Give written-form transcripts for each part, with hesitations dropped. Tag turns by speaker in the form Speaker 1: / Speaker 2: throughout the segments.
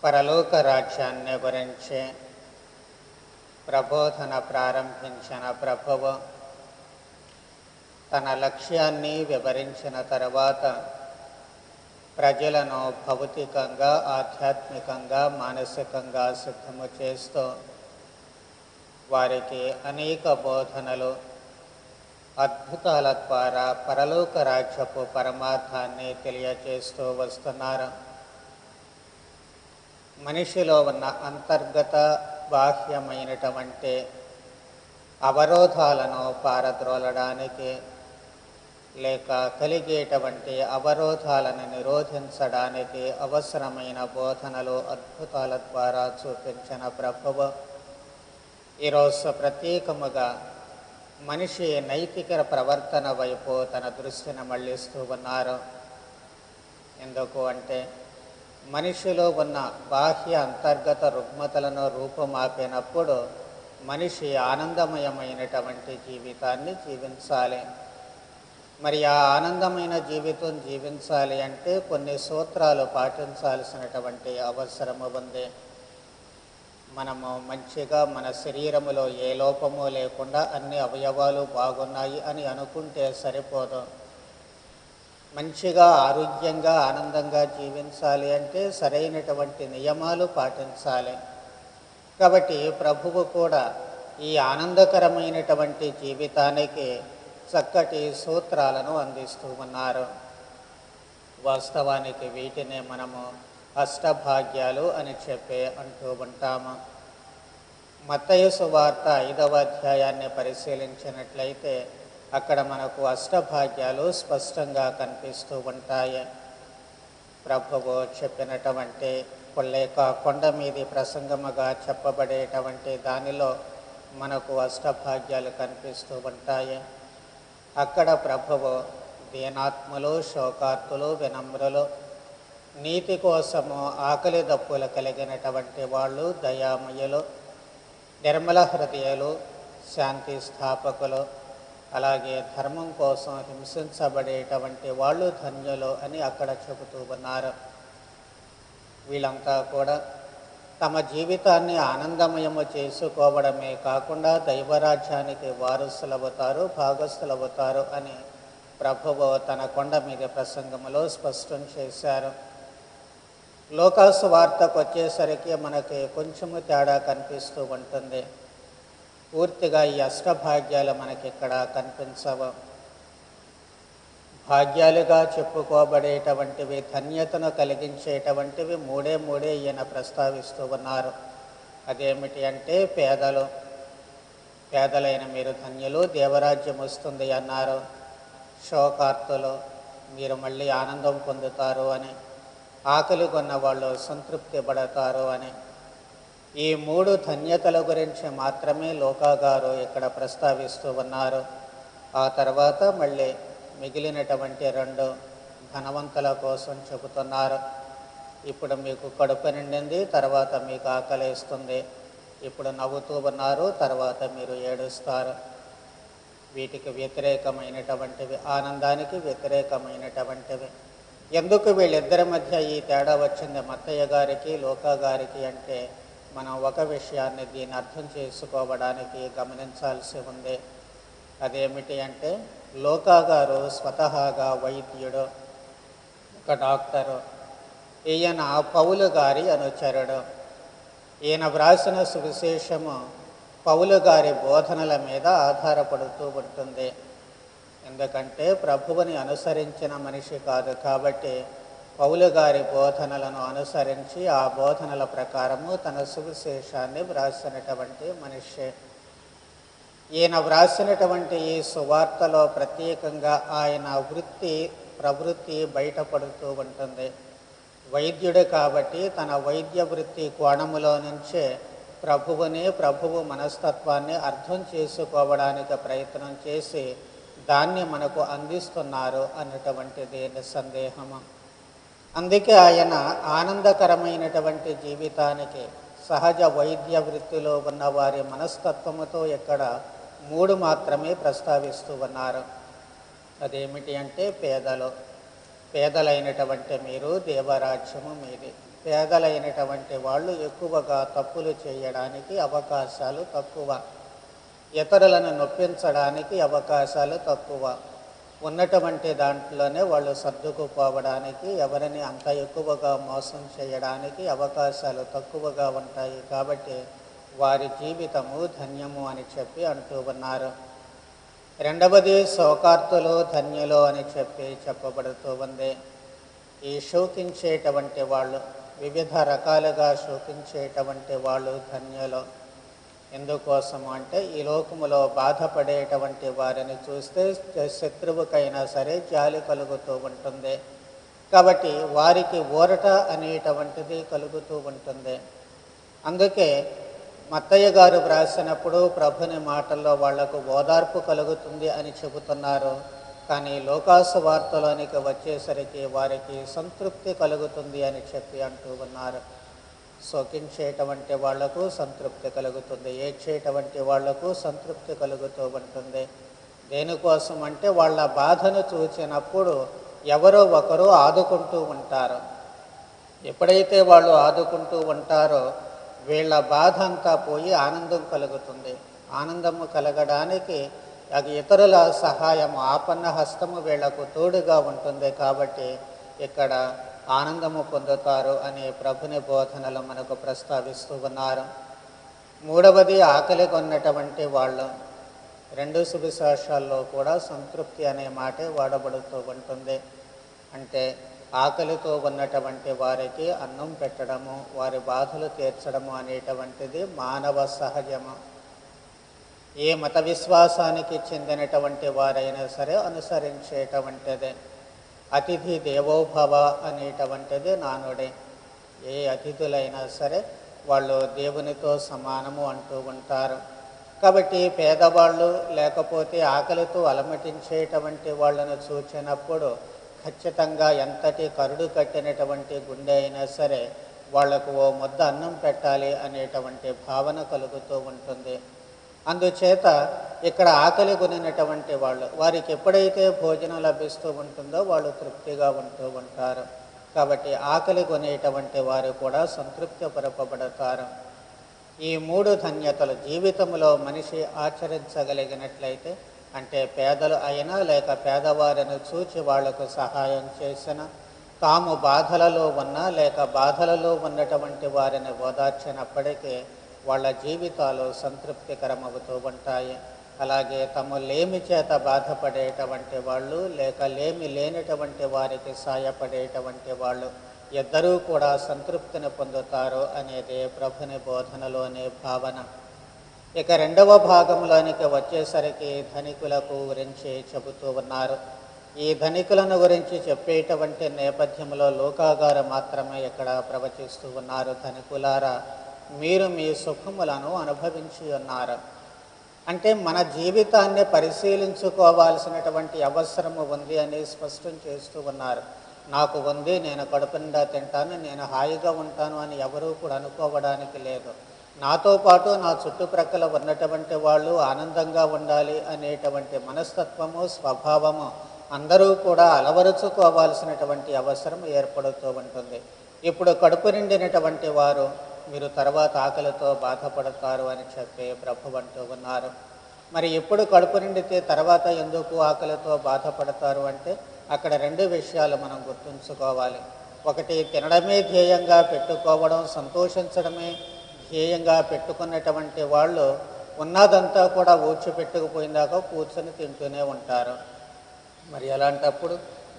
Speaker 1: పరలోక రాజ్యాన్ని గురించి ప్రబోధన ప్రారంభించిన ప్రభువు తన లక్ష్యాన్ని వివరించిన తర్వాత ప్రజలను భౌతికంగా, ఆధ్యాత్మికంగా, మానసికంగా సిద్ధము చేస్తూ వారికి అనేక బోధనలు, అద్భుతాల ద్వారా పరలోక రాజ్యపు పరమార్థాన్ని తెలియజేస్తూ వస్తున్నారు. మనిషిలో ఉన్న అంతర్గత బాహ్యమైనటువంటి అవరోధాలను పారద్రోలడానికి లేక కలిగేటువంటి అవరోధాలను నిరోధించడానికి అవసరమైన బోధనలు, అద్భుతాల ద్వారా చూపించిన ప్రభువు ఈరోజు ప్రత్యేకముగా మనిషి నైతిక ప్రవర్తన వైపు తన దృష్టిని మళ్లిస్తూ ఉన్నారు. ఎందుకు అంటే మనిషిలో ఉన్న బాహ్య అంతర్గత రుగ్మతలను రూపుమాపినప్పుడు మనిషి ఆనందమయమైనటువంటి జీవితాన్ని జీవించాలి. మరి ఆ ఆనందమైన జీవితం జీవించాలి అంటే కొన్ని సూత్రాలు పాటించాల్సినటువంటి అవసరము ఉంది. మనము మంచిగా మన శరీరములో ఏ లోపము లేకుండా అన్ని అవయవాలు బాగున్నాయి అని అనుకుంటే సరిపోదు. మంచిగా, ఆరోగ్యంగా, ఆనందంగా జీవించాలి అంటే సరైనటువంటి నియమాలు పాటించాలి. కాబట్టి ప్రభువు కూడా ఈ ఆనందకరమైనటువంటి జీవితానికి చక్కటి సూత్రాలను అందిస్తూ ఉన్నారు. వాస్తవానికి వీటినే మనము అష్టభాగ్యాలు అని అంటూ ఉంటాము. మత్తయి సువార్త 5వ అధ్యాయాన్ని పరిశీలించినట్లయితే అక్కడ మనకు అష్టభాగ్యాలు స్పష్టంగా కనిపిస్తూ ఉంటాయి. ప్రభువు చెప్పినటువంటి లేక కొండ మీది ప్రసంగముగా చెప్పబడేటువంటి దానిలో మనకు అష్టభాగ్యాలు కనిపిస్తూ ఉంటాయి. అక్కడ ప్రభువు దీనాత్ములు, శోకార్తులు, వినమ్రులు, నీతి కోసము ఆకలి దప్పులు కలిగినటువంటి వాళ్ళు, దయామయులు, నిర్మల హృదయాలు, శాంతి స్థాపకులు, అలాగే ధర్మం కోసం హింసించబడేటువంటి వాళ్ళు ధన్యులు అని అక్కడ చెబుతూ ఉన్నారు. వీళ్ళంతా కూడా తమ జీవితాన్ని ఆనందమయము చేసుకోవడమే కాకుండా దైవరాజ్యానికి వారసులవుతారు, భాగస్థులవుతారు అని ప్రభువు తన కొండ మీద ప్రసంగములో స్పష్టం చేశారు. లోకాసు వార్తకు వచ్చేసరికి మనకి కొంచెము తేడా కనిపిస్తూ ఉంటుంది. పూర్తిగా ఈ అష్టభాగ్యాలు మనకి ఇక్కడ కనిపించవు. భాగ్యాలుగా చెప్పుకోబడేటువంటివి, ధన్యతను కలిగించేటువంటివి మూడే ఈయన ప్రస్తావిస్తూ ఉన్నారు. అదేమిటి అంటే పేదలైన మీరు ధన్యులు, దేవరాజ్యం వస్తుంది అన్నారు. శోకార్తులు, మీరు మళ్ళీ ఆనందం పొందుతారు అని. ఆకలి కొన్న వాళ్ళు సంతృప్తి పడతారు అని. ఈ 3 ధన్యతల గురించి మాత్రమే లోకా గారు ఇక్కడ ప్రస్తావిస్తూ ఉన్నారు. ఆ తర్వాత మళ్ళీ మిగిలినటువంటి 2 ధనవంతుల కోసం చెబుతున్నారు. ఇప్పుడు మీకు కడుపు నిండింది, తర్వాత మీకు ఆకలిస్తుంది. ఇప్పుడు నవ్వుతూ ఉన్నారు, తర్వాత మీరు ఏడుస్తారు. వీటికి వ్యతిరేకమైనటువంటివి, ఆనందానికి వ్యతిరేకమైనటువంటివి. ఎందుకు వీళ్ళిద్దరి మధ్య ఈ తేడా వచ్చింది మత్తయ్య గారికి, లోకా గారికి అంటే మనం ఒక విషయాన్ని దీన్ని అర్థం చేసుకోవడానికి గమనించాల్సి ఉంది. అదేమిటి అంటే లోకా గారు స్వతహాగా వైద్యుడు, ఒక డాక్టరు. ఈయన పౌలు గారి అనుచరుడు. ఈయన వ్రాసిన సువిశేషము పౌలు గారి బోధనల మీద ఆధారపడుతూ ఉంటుంది. ఎందుకంటే ప్రభువుని అనుసరించిన మనిషి కాదు కాబట్టి పౌలు గారి బోధనలను అనుసరించి ఆ బోధనల ప్రకారము తన సువిశేషాన్ని వ్రాసినటువంటి మనిషి. ఈయన వ్రాసినటువంటి ఈ సువార్తలో ప్రత్యేకంగా ఆయన ప్రవృత్తి బయటపడుతూ ఉంటుంది. వైద్యుడు కాబట్టి తన వైద్య వృత్తి కోణములో నుంచే ప్రభువు మనస్తత్వాన్ని అర్థం చేసుకోవడానికి ప్రయత్నం చేసి దాన్ని మనకు అందిస్తున్నారు అన్నటువంటిది నిస్సందేహము. అందుకే ఆయన ఆనందకరమైనటువంటి జీవితానికి సహజ వైద్య వృత్తిలో ఉన్న వారి మనస్తత్వముతో ఇక్కడ 3 మాత్రమే ప్రస్తావిస్తూ ఉన్నారు. అదేమిటి అంటే పేదలైనటువంటి మీరు, దేవరాజ్యము మీది. పేదలైనటువంటి వాళ్ళు ఎక్కువగా తప్పులు చేయడానికి అవకాశాలు తక్కువ, ఇతరులను నొప్పించడానికి అవకాశాలు తక్కువ, ఉన్నటువంటి దాంట్లోనే వాళ్ళు సర్దుకుపోవడానికి, ఎవరిని అంత ఎక్కువగా మోసం చేయడానికి అవకాశాలు తక్కువగా ఉంటాయి. కాబట్టి వారి జీవితము ధన్యము అని చెప్పి అంటూ ఉన్నారు. రెండవది శోకార్తులు ధన్యులు అని చెప్పి చెప్పబడుతూ ఉంది. ఈ శోకించేటువంటి వాళ్ళు, వివిధ రకాలుగా శోకించేటువంటి వాళ్ళు ధన్యులు. ఎందుకోసము అంటే ఈ లోకములో బాధపడేటువంటి వారిని చూస్తే శత్రువుకైనా సరే జాలి కలుగుతూ ఉంటుంది. కాబట్టి వారికి ఊరట అనేటువంటిది కలుగుతూ ఉంటుంది. అందుకే మత్తయ్య గారు వ్రాసినప్పుడు ప్రభుని మాటల్లో వాళ్లకు ఓదార్పు కలుగుతుంది అని చెబుతున్నారు. కానీ లోకాసు వార్తలోనికి వచ్చేసరికి వారికి సంతృప్తి కలుగుతుంది అని చెప్పి అంటూ ఉన్నారు. శోకించేటువంటి వాళ్లకు సంతృప్తి కలుగుతుంది, ఏడ్చేటువంటి వాళ్లకు సంతృప్తి కలుగుతూ ఉంటుంది. దేనికోసం అంటే వాళ్ళ బాధను చూసినప్పుడు ఎవరో ఒకరు ఆదుకుంటూ ఉంటారు. ఎప్పుడైతే వాళ్ళు ఆదుకుంటూ ఉంటారో వీళ్ళ బాధ అంతా పోయి ఆనందం కలుగుతుంది. ఆనందము కలగడానికి అది ఇతరుల సహాయము, ఆపన్న హస్తము వీళ్లకు తోడుగా ఉంటుంది. కాబట్టి ఇక్కడ ఆనందము పొందుతారు అనే ప్రభుని బోధనలు మనకు ప్రస్తావిస్తూ ఉన్నారు. మూడవది ఆకలి కొన్నటువంటి వాళ్ళు. రెండు సువిశేషాల్లో కూడా సంతృప్తి అనే మాటే వాడబడుతూ ఉంటుంది. అంటే ఆకలితో ఉన్నటువంటి వారికి అన్నం పెట్టడము, వారి బాధలు తీర్చడము అనేటువంటిది మానవ సహజము. ఏ మత విశ్వాసానికి చెందినటువంటి వారైనా సరే అనుసరించేటువంటిదే. అతిథి దేవోభవ అనేటువంటిది నానుడే. ఏ అతిథులైనా సరే వాళ్ళు దేవునితో సమానము అంటూ ఉంటారు. కాబట్టి పేదవాళ్ళు లేకపోతే ఆకలితో అలమటించేటువంటి వాళ్ళను చూచినప్పుడు ఖచ్చితంగా ఎంతటి కరుడు కట్టినటువంటి గుండె అయినా సరే వాళ్లకు ఓ ముద్ద అన్నం పెట్టాలి అనేటువంటి భావన కలుగుతూ ఉంటుంది. అందుచేత ఇక్కడ ఆకలి కొనినటువంటి వాళ్ళు, వారికి ఎప్పుడైతే భోజనం లభిస్తూ ఉంటుందో వాళ్ళు తృప్తిగా ఉంటూ ఉంటారు. కాబట్టి ఆకలి కొనేటువంటి వారు కూడా సంతృప్తి పరపబడతారు. ఈ మూడు ధన్యతలు జీవితంలో మనిషి ఆచరించగలిగినట్లయితే, అంటే పేదలు అయినా లేక పేదవారిని చూచి వాళ్లకు సహాయం చేసిన, తాము బాధలలో ఉన్నా లేక బాధలలో ఉన్నటువంటి వారిని ఓదార్చినప్పటికీ వాళ్ళ జీవితాలు సంతృప్తికరమవుతూ ఉంటాయి. అలాగే తమ లేమి చేత బాధపడేటువంటి వాళ్ళు లేక లేమి లేనటువంటి వారికి సాయపడేటువంటి వాళ్ళు ఇద్దరూ కూడా సంతృప్తిని పొందుతారు అనేది ప్రభుని బోధనలోని భావన. ఇక రెండవ భాగంలోనికి వచ్చేసరికి ధనికులకు గురించి చెబుతూ ఉన్నారు. ఈ ధనికులను గురించి చెప్పేటువంటి నేపథ్యంలో లూకాగారు మాత్రమే ఇక్కడ ప్రవచిస్తూ ఉన్నారు. ధనికులారా, మీరు మీ సుఖములను అనుభవించి ఉన్నారు. అంటే మన జీవితాన్ని పరిశీలించుకోవాల్సినటువంటి అవసరము ఉంది అని స్పష్టం చేస్తూ ఉన్నారు. నాకు ఉంది, నేను కడుపు నిండా తింటాను, నేను హాయిగా ఉంటాను అని ఎవరూ కూడా అనుకోవడానికి లేదు. నాతో పాటు నా చుట్టుప్రక్కల ఉన్నటువంటి వాళ్ళు ఆనందంగా ఉండాలి అనేటువంటి మనస్తత్వము, స్వభావము అందరూ కూడా అలవరుచుకోవాల్సినటువంటి అవసరం ఏర్పడుతూ ఉంటుంది. ఇప్పుడు కడుపు నిండినటువంటి వారు మీరు తర్వాత ఆకలితో బాధపడతారు అని చెప్పి ప్రభు అంటూ ఉన్నారు. మరి ఎప్పుడు కడుపు నిండితే తర్వాత ఎందుకు ఆకలితో బాధపడతారు అంటే అక్కడ రెండు విషయాలు మనం గుర్తుంచుకోవాలి. ఒకటి, తినడమే ధ్యేయంగా పెట్టుకోవడం, సంతోషించడమే ధ్యేయంగా పెట్టుకున్నటువంటి వాళ్ళు ఉన్నదంతా కూడా ఊడ్చిపెట్టుకుపోయిందాక కూర్చొని తింటూనే ఉంటారు. మరి అలాంటప్పుడు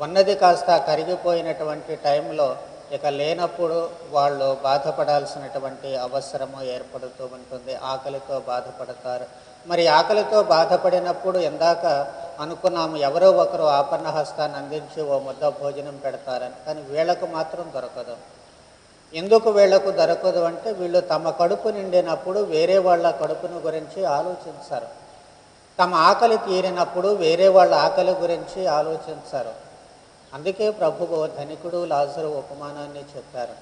Speaker 1: ఉన్నది కాస్త కరిగిపోయినటువంటి టైంలో ఇక లేనప్పుడు వాళ్ళు బాధపడాల్సినటువంటి అవసరము ఏర్పడుతూ ఉంటుంది. ఆకలితో బాధపడతారు. మరి ఆకలితో బాధపడినప్పుడు ఇందాక అనుకున్నాము ఎవరో ఒకరు ఆపన్న హస్తాన్ని అందించి ఓ ముద్ద భోజనం పెడతారని. కానీ వీళ్ళకు మాత్రం దొరకదు. ఎందుకు వీళ్లకు దొరకదు అంటే వీళ్ళు తమ కడుపు నిండినప్పుడు వేరే వాళ్ళ కడుపును గురించి ఆలోచించరు. తమ ఆకలి తీరినప్పుడు వేరే వాళ్ళ ఆకలి గురించి ఆలోచించరు. అందుకే ప్రభువు ధనికుడు లాజరు ఉపమానాన్ని చెప్పారు.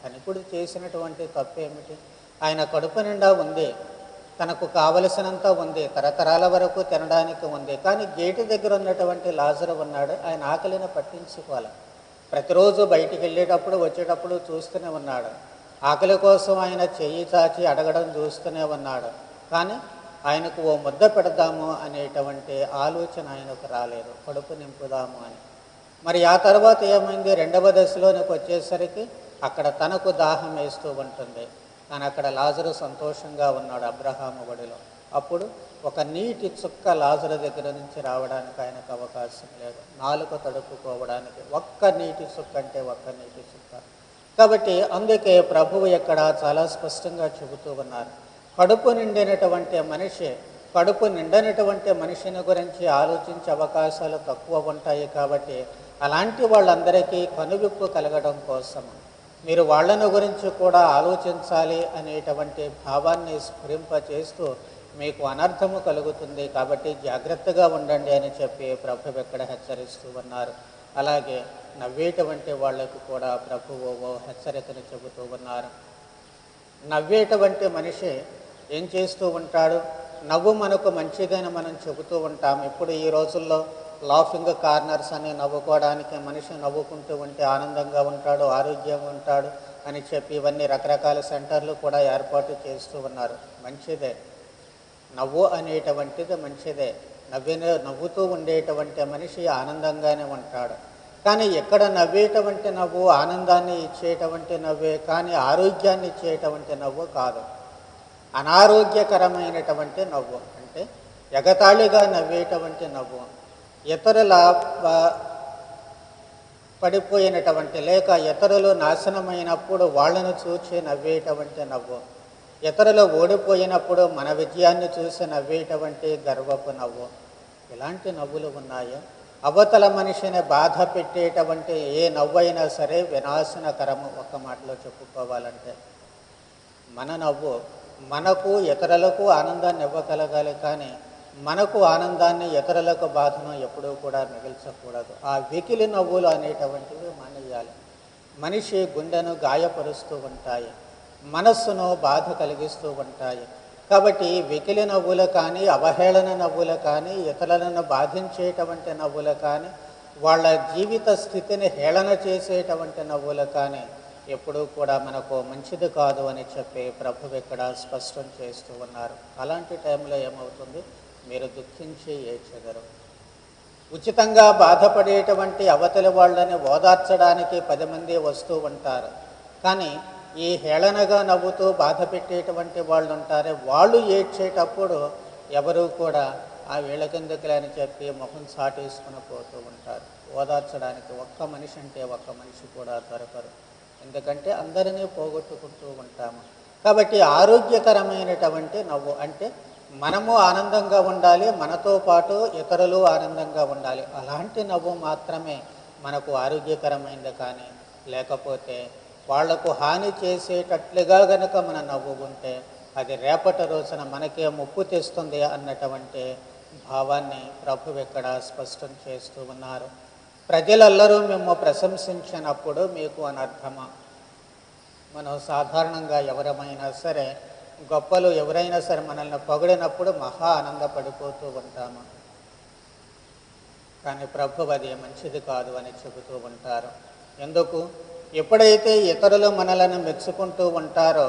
Speaker 1: ధనికుడు చేసినటువంటి తప్పేమిటి? ఆయన కడుపు నిండా ఉంది, తనకు కావలసినంత ఉంది, తరతరాల వరకు తినడానికి ఉంది. కానీ గేటు దగ్గర ఉన్నటువంటి లాజరు ఉన్నాడు, ఆయన ఆకలిని పట్టించుకోవాలి. ప్రతిరోజు బయటికి వెళ్ళేటప్పుడు వచ్చేటప్పుడు చూస్తూనే ఉన్నాడు. ఆకలి కోసం ఆయన చెయ్యి చాచి అడగడం చూస్తూనే ఉన్నాడు. కానీ ఆయనకు ఓ ముద్ద పెడదాము అనేటువంటి ఆలోచన ఆయనకు రాలేదు, కడుపు నింపుదాము అని. మరి ఆ తర్వాత ఏమైంది? రెండవ దశలోనికి వచ్చేసరికి అక్కడ తనకు దాహం వేస్తూ ఉంటుంది. కానీ అక్కడ లాజరు సంతోషంగా ఉన్నాడు అబ్రహాము ఒడిలో. అప్పుడు ఒక నీటి చుక్క లాజరు దగ్గర నుంచి రావడానికి ఆయనకు అవకాశం లేదు, నాలుక తడుపుకోవడానికి. ఒక్క నీటి చుక్క అంటే ఒక్క నీటి చుక్క. కాబట్టి అందుకే ప్రభువు ఇక్కడ చాలా స్పష్టంగా చెబుతూ ఉన్నారు, కడుపు నిండనటువంటి మనిషిని గురించి ఆలోచించే అవకాశాలు తక్కువ ఉంటాయి. కాబట్టి అలాంటి వాళ్ళందరికీ కనువిప్పు కలగడం కోసం మీరు వాళ్ళని గురించి కూడా ఆలోచించాలి అనేటువంటి భావాన్ని స్ఫురింపచేస్తూ మీకు అనర్థము కలుగుతుంది, కాబట్టి జాగ్రత్తగా ఉండండి అని చెప్పి ప్రభువు ఇక్కడ హెచ్చరిస్తూ ఉన్నారు. అలాగే నవ్వేటువంటి వాళ్లకు కూడా ప్రభువు ఓ హెచ్చరికను చెబుతూ ఉన్నారు. నవ్వేటువంటి మనిషి ఏం చేస్తూ ఉంటాడు? నవ్వు మనకు మంచిదని మనం చెబుతూ ఉంటాం. ఇప్పుడు ఈ రోజుల్లో లాఫింగ్ కార్నర్స్ అని, నవ్వుకోవడానికి మనిషి నవ్వుకుంటూ ఉంటే ఆనందంగా ఉంటాడు, ఆరోగ్యంగా ఉంటాడు అని చెప్పి ఇవన్నీ రకరకాల సెంటర్లు కూడా ఏర్పాటు చేస్తూ ఉన్నారు. మంచిదే, నవ్వు అనేటువంటిది మంచిదే. నవ్వుతూ ఉండేటువంటి మనిషి ఆనందంగానే ఉంటాడు. కానీ ఎక్కడ నవ్వేటువంటి నవ్వు ఆనందాన్ని ఇచ్చేటువంటి నవ్వే కానీ ఆరోగ్యాన్ని ఇచ్చేటువంటి నవ్వు కాదు. అనారోగ్యకరమైనటువంటి నవ్వు అంటే ఎగతాళిగా నవ్వేటువంటి నవ్వు, ఇతరుల పడిపోయినటువంటి లేక ఇతరులు నాశనమైనప్పుడు వాళ్ళను చూసి నవ్వేటువంటి నవ్వు, ఇతరులు ఓడిపోయినప్పుడు మన విజయాన్ని చూసి నవ్వేటువంటి గర్వపు నవ్వు, ఇలాంటి నవ్వులు ఉన్నాయి. అవతల మనిషిని బాధ పెట్టేటువంటి ఏ నవ్వైనా సరే వినాశనకరము. ఒక్క మాటలో చెప్పుకోవాలంటే మన నవ్వు మనకు ఇతరులకు ఆనందాన్ని ఇవ్వగలగాలి, కానీ మనకు ఆనందాన్ని ఇతరులకు బాధను ఎప్పుడూ కూడా మిగిల్చకూడదు. ఆ వెకిలి నవ్వులు అనేటువంటివి మానేయాలి. మనిషి గుండెను గాయపరుస్తూ ఉంటాయి, మనస్సును బాధ కలిగిస్తూ ఉంటాయి. కాబట్టి వెకిలి నవ్వులు కానీ, అవహేళన నవ్వులు కానీ, ఇతరులను బాధించేటువంటి నవ్వులు కానీ, వాళ్ళ జీవిత స్థితిని హేళన చేసేటువంటి నవ్వులు కానీ ఎప్పుడూ కూడా మనకు మంచిది కాదు అని చెప్పి ప్రభువు ఇక్కడ స్పష్టం చేస్తూ ఉన్నారు. అలాంటి టైంలో ఏమవుతుంది? మీరు దుఃఖించి ఏడ్చెదరు. ఉచితంగా బాధపడేటువంటి అవతలి వాళ్ళని ఓదార్చడానికి 10 మంది వస్తూ ఉంటారు. కానీ ఈ హేళనగా నవ్వుతూ బాధ పెట్టేటువంటి వాళ్ళు ఉంటారే, వాళ్ళు ఏడ్చేటప్పుడు ఎవరూ కూడా ఆ వీళ్ళకెందుకులే అని చెప్పి ముఖం సాటేసుకుని పోతూ ఉంటారు. ఓదార్చడానికి ఒక్క మనిషి అంటే ఒక్క మనిషి కూడా దొరకరు. ఎందుకంటే అందరినీ పోగొట్టుకుంటూ ఉంటాము. కాబట్టి ఆరోగ్యకరమైనటువంటి నవ్వు అంటే మనము ఆనందంగా ఉండాలి, మనతో పాటు ఇతరులు ఆనందంగా ఉండాలి. అలాంటి నవ్వు మాత్రమే మనకు ఆరోగ్యకరమైనది. కానీ లేకపోతే వాళ్లకు హాని చేసేటట్లుగా గనక మన నవ్వు ఉంటే అది రేపటి రోజున మనకే ముప్పు తెస్తుంది అన్నటువంటి భావాన్ని ప్రభువు ఇక్కడ స్పష్టం చేస్తూ ఉన్నారు. ప్రజలెల్లరూ మేము ప్రశంసించినప్పుడు మీకు అనర్థమా? మనం సాధారణంగా ఎవరమైనా సరే, గొప్పలు ఎవరైనా సరే మనల్ని పొగిడినప్పుడు మహా ఆనందపడిపోతూ ఉంటాము. కానీ ప్రభువు అది మంచిది కాదు అని చెబుతూ ఉంటారు. ఎందుకు? ఎప్పుడైతే ఇతరులు మనలను మెచ్చుకుంటూ ఉంటారో,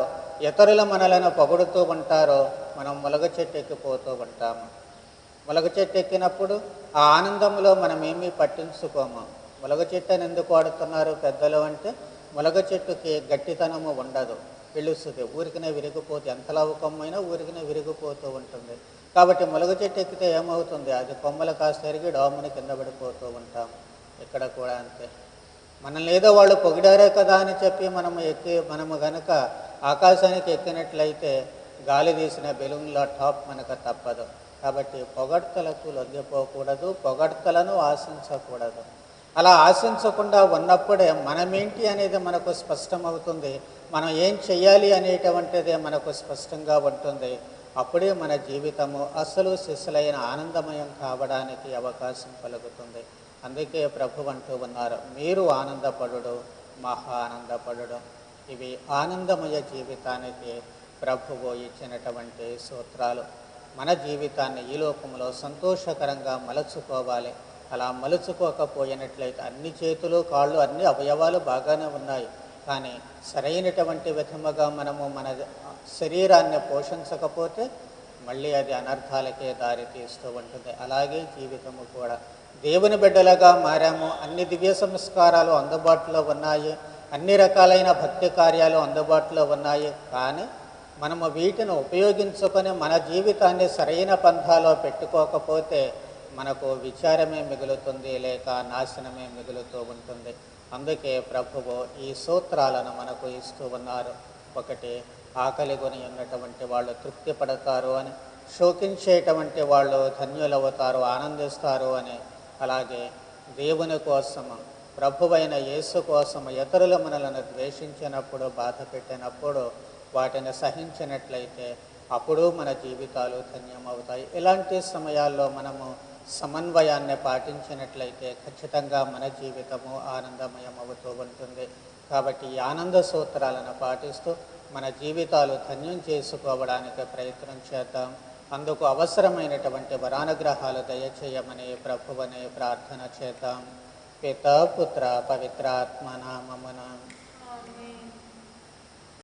Speaker 1: ఇతరులు మనలను పొగుడుతూ ఉంటారో, మనం ములగ చెట్టు ఎక్కిపోతూ ఉంటాము. ములగ చెట్టు ఎక్కినప్పుడు ఆ ఆనందంలో మనం ఏమీ పట్టించుకోము. ములగ చెట్టు అని ఎందుకు వాడుతున్నారు పెద్దలు అంటే, ములగ చెట్టుకి గట్టితనము ఉండదు, పిలుస్తుంది, ఊరికనే విరిగిపోతుంది. ఎంతలా కొమ్మైనా ఊరికనే విరిగిపోతూ ఉంటుంది. కాబట్టి ములగ చెట్టు ఎక్కితే ఏమవుతుంది? అది కొమ్మలు కాస్త ఎరిగి డోముని కింద పడిపోతూ ఉంటాం. ఇక్కడ కూడా అంతే. మనల్ని ఏదో వాళ్ళు పొగిడారే కదా అని చెప్పి మనము గనక ఆకాశానికి ఎక్కినట్లయితే గాలి తీసిన బెలూన్ల టాప్ మనకు తప్పదు. కాబట్టి పొగడ్తలకు లొంగిపోకూడదు, పొగడ్తలను ఆశించకూడదు. అలా ఆశించకుండా ఉన్నప్పుడే మనమేంటి అనేది మనకు స్పష్టమవుతుంది, మనం ఏం చెయ్యాలి అనేటువంటిదే మనకు స్పష్టంగా ఉంటుంది. అప్పుడే మన జీవితము అసలు సిసలైన ఆనందమయం కావడానికి అవకాశం కలుగుతుంది. అందుకే ప్రభు అంటూ ఉన్నారు, మీరు ఆనందపడుడు, మహా ఆనందపడుడు. ఇవి ఆనందమయ జీవితానికి ప్రభువు ఇచ్చినటువంటి సూత్రాలు. మన జీవితాన్ని ఈ లోకంలో సంతోషకరంగా మలచుకోవాలి, అలా మలుచుకోకపోయినట్లయితే అన్ని చేతులు కాళ్ళు అన్ని అవయవాలు బాగానే ఉన్నాయి, కానీ సరైనటువంటి విధముగా మనము మన శరీరాన్ని పోషించకపోతే మళ్ళీ అది అనర్థాలకే దారి తీస్తూ ఉంటుంది. అలాగే జీవితము కూడా దేవుని బిడ్డలుగా మారాము, అన్ని దివ్య సంస్కారాలు అందుబాటులో ఉన్నాయి, అన్ని రకాలైన భక్తి కార్యాలు అందుబాటులో ఉన్నాయి, కానీ మనము వీటిని ఉపయోగించుకొని మన జీవితాన్ని సరైన పంథాలో పెట్టుకోకపోతే మనకు విచారమే మిగులుతుంది, లేక నాశనమే మిగులుతూ ఉంటుంది. అందుకే ప్రభువు ఈ సూత్రాలను మనకు ఇస్తూ ఉన్నారు. ఒకటి, ఆకలి కొని ఉన్నటువంటి వాళ్ళు తృప్తి పడతారు అని, శోకించేటువంటి వాళ్ళు ధన్యులవుతారు, ఆనందిస్తారు అని. అలాగే దేవుని కోసము, ప్రభువైన యేసు కోసము ఇతరులు మనలను ద్వేషించినప్పుడు, బాధ పెట్టినప్పుడు వాటిని సహించినట్లయితే అప్పుడు మన జీవితాలు ధన్యమవుతాయి. ఇలాంటి సమయాల్లో మనము సమన్వయాన్ని పాటించినట్లయితే ఖచ్చితంగా మన జీవితము ఆనందమయం అవుతూ ఉంటుంది. కాబట్టి ఈ ఆనంద సూత్రాలను పాటిస్తూ మన జీవితాలు ధన్యం చేసుకోవడానికి ప్రయత్నం చేద్దాం. అందుకు అవసరమైనటువంటి వరానుగ్రహాలు దయచేయమని ప్రభువని ప్రార్థన చేద్దాం. పితా పుత్ర పవిత్రాత్మ నామమున.